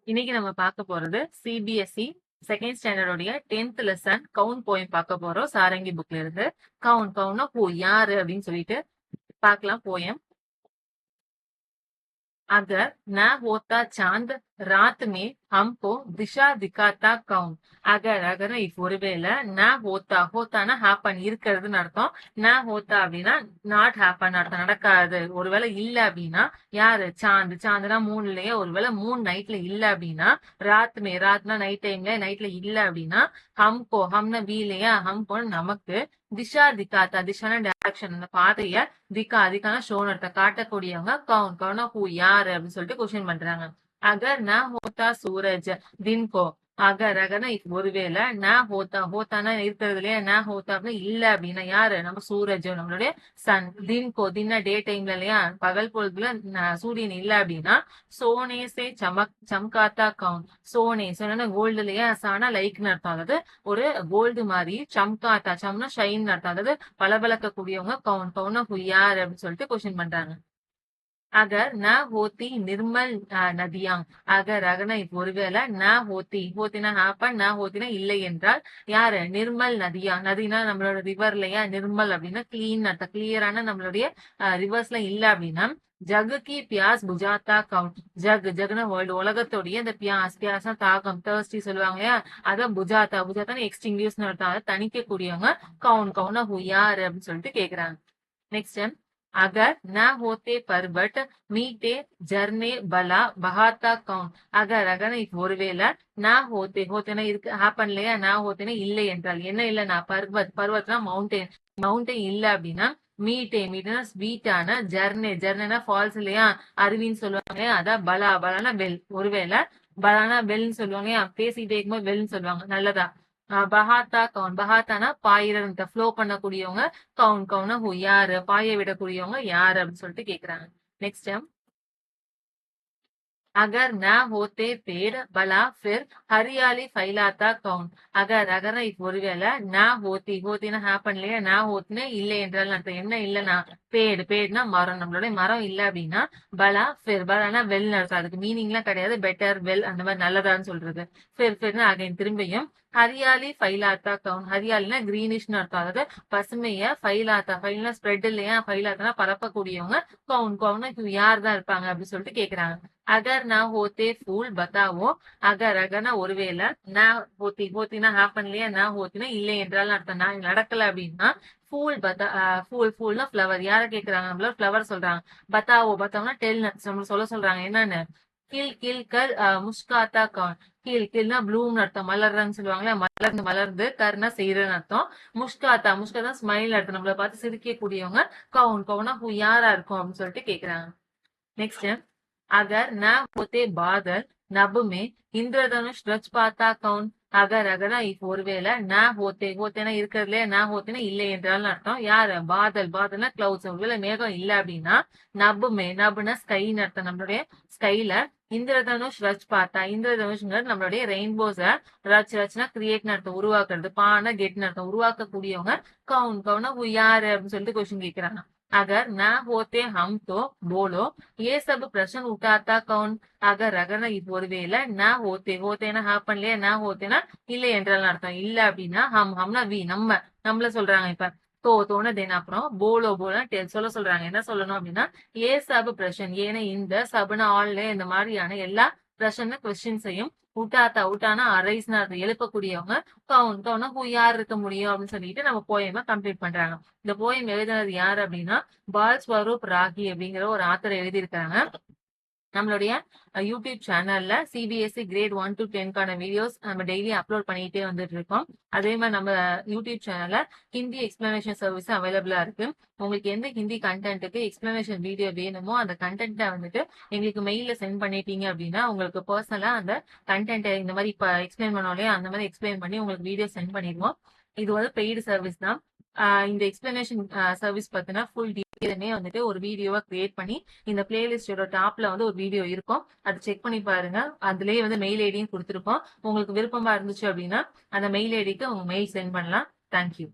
இன்னைக்கு நம்ம பார்க்க போறது சிபிஎஸ்இ செகண்ட் ஸ்டாண்டர்டோடைய 10th லெசன் கவுண்ட் போயம் பார்க்க போறோம். சாரங்கி புக்ல இருந்து கவுண்ட் கவுண்ட்னா ஹூ யாரு அப்படின்னு சொல்லிட்டு பார்க்கலாம் போயம். अगर न होता चांद रात में हमको दिशा दिखाता कौन. அகர் அகர்னா இஃப் ஒருவேளை ந ஹோத்தா ஹோத்தானா ஹேப்பன் இருக்கிறதுன்னு அர்த்தம். ந ஹோத்தா அப்படின்னா நாட் ஹேப்பன் அர்த்தம், நடக்காது. ஒருவேளை இல்ல அப்படின்னா யாரு சாந்து சாந்துனா மூணுலயே ஒருவேளை மூணு நைட்ல இல்ல அப்படின்னா ராத்மே ராத்னா நைட் டைம்ல நைட்ல இல்ல அப்படின்னா ஹம்கோ ஹம்னா வீலையா ஹம்கோ நமக்கு திஷா திக்காத்தா திஷான டைரக்ஷன் அந்த பாதைய திக்கா திக்கான ஷோன் அர்த்தம் காட்டக்கூடியவங்க கவுன் கவுனா ஹூ யாரு அப்படின்னு சொல்லிட்டு கொஸ்டின் பண்றாங்க. அகர் ந ஹோத்தா சூரஜ் தின்கோ அகர் அகர்னா ஒருவேளை ந ஹோத்தா ஹோத்தானா இருக்கிறது இல்லையா ந ஹோத்தா அப்படின்னா இல்ல அப்படின்னா யாரு நம்ம சூரஜ் நம்மளுடைய சன். தின்கோ தின்னா டே டைம்ல இல்லையா பகல் பொழுதுல சூரியன் இல்ல அப்படின்னா சோனே சே சம்காத்தா கவுன். சோனே சொன்னா கோல்டு இல்லையா சானா லைக்னு அர்த்தம். அதாவது ஒரு கோல்டு மாதிரி சம்காத்தா சம்னா ஷைன் அர்த்தம். அதாவது பளபளக்கக்கூடியவங்க கவுன் கவுனா ஹூ யாரு அப்படின்னு சொல்லிட்டு கொஸ்டின் பண்றாங்க. अगर न होती निर्मल नदियां अगर अगरना ஒருவேளை ந ஹோத்தி ஹோத்தினா ஹேப்பன் ந ஹோத்தினா இல்லை என்றால் யாரு நிர்மல் நதியா நதினா நம்மளோட ரிவர் இல்லையா நிர்மல் அப்படின்னா கிளீன் அர்த்தம் கிளியரான நம்மளுடைய ரிவர்ஸ்ல இல்ல அப்படின்னா ஜகு கி பியாஸ் புஜாத்தா கவுண்ட். ஜக் ஜக்னா வேர்ல்டு உலகத்தோடைய அந்த பியாஸ்னா தாகம் தர்ஸ்டி சொல்லுவாங்க இல்லையா அதான் புஜாத்தா புஜாத்தான எக்ஸ்டிங்யூஸ்னு அர்த்தம் அதை தணிக்கக்கூடியவங்க கவுன் கவுனா ஹூ யாரு அப்படின்னு சொல்லிட்டு கேக்குறாங்க. நெக்ஸ்ட் अगर न होते पर्वत मीटे झरने बला बहाता कौन. अगर अगर ஒருவேளை ந ஹோத்தே ஹோத்தேனா இருக்கு ஹேப்பன் இல்லையா ந ஹோத்தேனா இல்லை என்றால் என்ன இல்லைன்னா பர்வத் பர்வத்னா மவுண்டெயின் மவுண்டெயின் இல்ல அப்படின்னா மீட்டே மீட்டேனா ஸ்வீட்டான ஜர்னே ஜர்னேனா ஃபால்ஸ் இல்லையா அருவின்னு சொல்லுவாங்க அதான் பலா பலானா பெல். ஒருவேளை பலானா பெல்னு சொல்லுவாங்க பேசிட்டே இருக்கும்போது பெல்னு சொல்லுவாங்க நல்லதா. பஹாத்தா கவுன் பஹாத்தானா பாயிரத்தை ஃப்ளோ பண்ணக்கூடியவங்க கவுன் கவுனா ஹூ யாரு பாய விடக்கூடியவங்க யாரு அப்படின்னு சொல்லிட்டு கேக்குறாங்க. நெக்ஸ்ட் अगर न होते पेड़ बला फिर हरियाली फैलाता कौन. अगर अगर ஒருவேளை ந ஹோத்தி ஹோத்தினா ஹேப்பன் இல்லையா ந ஹோத்தினா இல்லை என்றால் அர்த்தம் என்ன இல்லைன்னா பேடு பேடுனா மரம் நம்மளுடைய மரம் இல்ல அப்படின்னா பலா ஃபிர் பலானா வெல் அர்த்தம். அதுக்கு மீனிங் எல்லாம் கிடையாது பெட்டர் வெல் அந்த மாதிரி நல்லதான்னு சொல்றது. ஃபிர் ஃபிர்னு அகைன் திரும்பியும் ஹரியாலி ஃபைலாத்தா கவுன் ஹரியாலினா கிரீனிஷ்னு அர்த்தம். அதாவது பசுமைய ஃபைலாத்தா ஃபைல்னா ஸ்ப்ரெட் இல்லையா ஃபைலாத்தானா பரப்பக்கூடியவங்க கவுன் கவுன் யார் தான் இருப்பாங்க அப்படின்னு சொல்லிட்டு கேக்குறாங்க. அகர் ந ஹோத்தே ஃபூல் பத்தாவோ அகர் அகர்னா ஒருவேளை ந ஹோத்தி ஹோத்தினா ஹேப்பன் இல்லையா ந ஹோத்தினா இல்லை என்றாலும் அர்த்தம் நான் நடக்கல அப்படின்னா ஃபூல் பத்தா ஃபூல்னா ஃபிளவர் யார கேக்குறாங்க நம்மள ஃபிளவர் சொல்றாங்க. பத்தாவோ பத்தாவோனா டெல் நம்ம சொல்ல சொல்றாங்க என்னன்னு கில் கில் கர் முஸ்காத்தா கவுன். கீழ் கீழ்னா ப்ளூம்னு அர்த்தம் மலர்றன்னு சொல்லுவாங்களே மலர்ந்து மலர்ந்து கர்னா செய்யறன்னு அர்த்தம். முஸ்காத்தா முஸ்காத்தா ஸ்மைல் அர்த்தம் நம்மள பார்த்து சிரிக்கக்கூடியவங்க கவுன் கவுனா ஹூ யாரா இருக்கும் அப்படின்னு சொல்லிட்டு கேக்குறாங்க. நெக்ஸ்ட் अगर न होते बादल नभ में इंद्रधनुष रच पाता कौन. அகர் அகர்னா ஒருவேளை ந ஹோத்தே ஹோத்தேனா இருக்கிறதுல ந ஹோத்தேனா இல்லை என்றாலும் அர்த்தம் யாரு பாதல் பாதல்னா கிளவுட்ஸ் ஒருவேளை மேகம் இல்ல அப்படின்னா நபுமே நபுனா ஸ்கைன்னு அர்த்தம் நம்மளுடைய ஸ்கைல இந்திரதனுஷ் ரச் பார்த்தா இந்திரதனுஷ்ங்கிறது நம்மளுடைய ரெயின்போஸ ரச் ரச்னா கிரியேட்னு அர்த்தம் உருவாக்குறது பானா கெட்னு அர்த்தம் உருவாக்கக்கூடியவங்க கவுன் கவுனா யாரு அப்படின்னு சொல்லிட்டு கொஸ்டின் கேக்குறாங்க. अगर न होते हम तो बोलो ये सब प्रश्न उठाता कौन. अगर अगर ஒருவேளை ந ஹோத்தே ஹோத்தேனா ஹேப்பன் இல்லையா ந ஹோத்தேனா இல்லை என்றாலும் அர்த்தம் இல்ல அப்படின்னா ஹம்னா வி நம்மள சொல்றாங்க. இப்ப தோன தென் அப்புறம் போலோ போல சொல்ல சொல்றாங்க என்ன சொல்லணும் அப்படின்னா ஏ சப் பிரஷன் ஏன்னா இந்த சபுனா ஆல்ல இந்த மாதிரியான எல்லா பிரஷன் கொஸ்டின்ஸையும் உட்டானா அரைஸ்னா எழுப்பக்கூடியவங்க கவுன் கவுனா ஹூ யார் இருக்க முடியும் அப்படின்னு சொல்லிட்டு நம்ம போயமா கம்ப்ளீட் பண்றாங்க. இந்த போயம் எழுதினது யாரு அப்படின்னா பால் ஸ்வரூப் ராகி அப்படிங்கிற ஒரு ஆத்தர் எழுதியிருக்காங்க. நம்மளுடைய யூடியூப் சேனல்ல சிபிஎஸ்இ கிரேட் 1 to 10க்கான வீடியோஸ் நம்ம டெய்லி அப்லோட் பண்ணிட்டே வந்துட்டு இருக்கோம். அதே மாதிரி நம்ம யூடியூப் சேனல்ல ஹிந்தி எக்ஸ்பிளனேஷன் சர்வீஸ் அவைலபிளா இருக்கு. உங்களுக்கு எந்த ஹிந்தி கண்டென்ட்டுக்கு எக்ஸ்பிளனேஷன் வீடியோ வேணுமோ அந்த கண்டென்ட்டை வந்துட்டு எங்களுக்கு மெயில சென்ட் பண்ணிட்டீங்க அப்படின்னா உங்களுக்கு பர்சனலா அந்த கண்டென்ட்டை இந்த மாதிரி இப்ப எக்ஸ்பிளைன் பண்ணோம் அந்த மாதிரி எக்ஸ்பிளைன் பண்ணி உங்களுக்கு வீடியோ சென்ட் பண்ணிடுவோம். இது வந்து பெய்டு சர்வீஸ் தான். இந்த எக்ஸ்பிளனேஷன் சர்வீஸ் பத்தின ஃபுல் டீடைலுமே வந்துட்டு ஒரு வீடியோவா கிரியேட் பண்ணி இந்த பிளேலிஸ்டோட டாப்ல வந்து ஒரு வீடியோ இருக்கும் அதை செக் பண்ணி பாருங்க. அதுலயே வந்து மெயில் ஐடியும் கொடுத்துருக்கோம். உங்களுக்கு விருப்பமா இருந்துச்சு அப்படின்னா அந்த மெயில் ஐடிக்கு உங்க மெயில் சென்ட் பண்ணலாம். தேங்க்யூ.